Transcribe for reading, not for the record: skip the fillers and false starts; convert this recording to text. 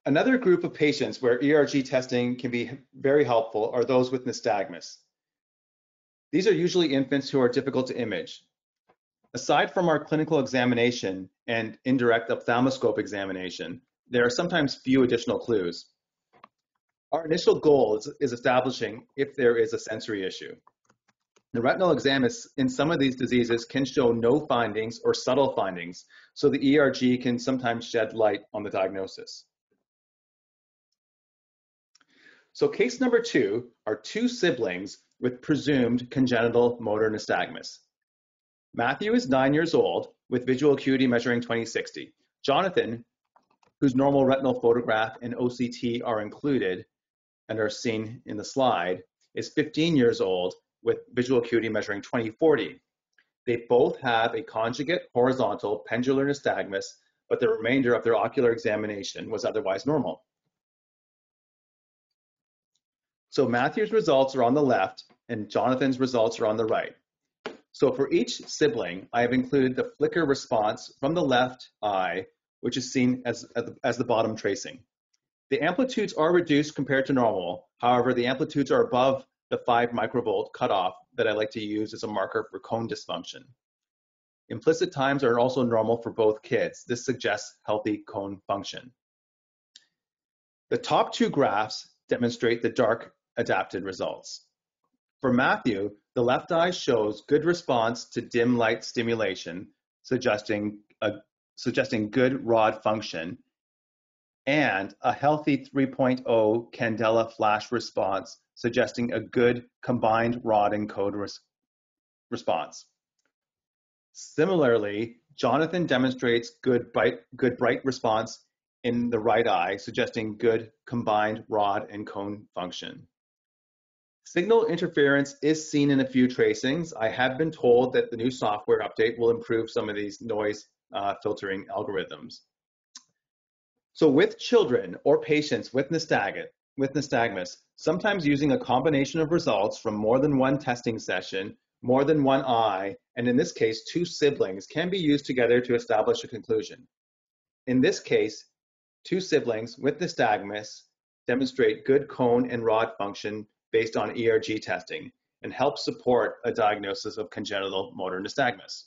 Another group of patients where ERG testing can be very helpful are those with nystagmus. These are usually infants who are difficult to image. Aside from our clinical examination and indirect ophthalmoscope examination, there are sometimes few additional clues. Our initial goal is establishing if there is a sensory issue. The retinal exam in some of these diseases can show no findings or subtle findings, so the ERG can sometimes shed light on the diagnosis. So case number 2 are 2 siblings with presumed congenital motor nystagmus. Matthew is 9 years old with visual acuity measuring 20/60. Jonathan, whose normal retinal photograph and OCT are included and are seen in the slide, is 15 years old with visual acuity measuring 20/40. They both have a conjugate horizontal pendular nystagmus, but the remainder of their ocular examination was otherwise normal. So Matthew's results are on the left and Jonathan's results are on the right. So for each sibling, I have included the flicker response from the left eye, which is seen as the bottom tracing. The amplitudes are reduced compared to normal. However, the amplitudes are above the 5 microvolt cutoff that I like to use as a marker for cone dysfunction. Implicit times are also normal for both kids. This suggests healthy cone function. The top 2 graphs demonstrate the dark adapted results. For Matthew, the left eye shows good response to dim light stimulation, suggesting good rod function, and a healthy 3.0 candela flash response, suggesting a good combined rod and cone response. Similarly, Jonathan demonstrates good bright response in the right eye, suggesting good combined rod and cone function. Signal interference is seen in a few tracings. I have been told that the new software update will improve some of these noise filtering algorithms. So with children or patients with nystagmus, sometimes using a combination of results from more than one testing session, more than one eye, and in this case, 2 siblings can be used together to establish a conclusion. In this case, 2 siblings with nystagmus demonstrate good cone and rod function based on ERG testing and help support a diagnosis of congenital motor nystagmus.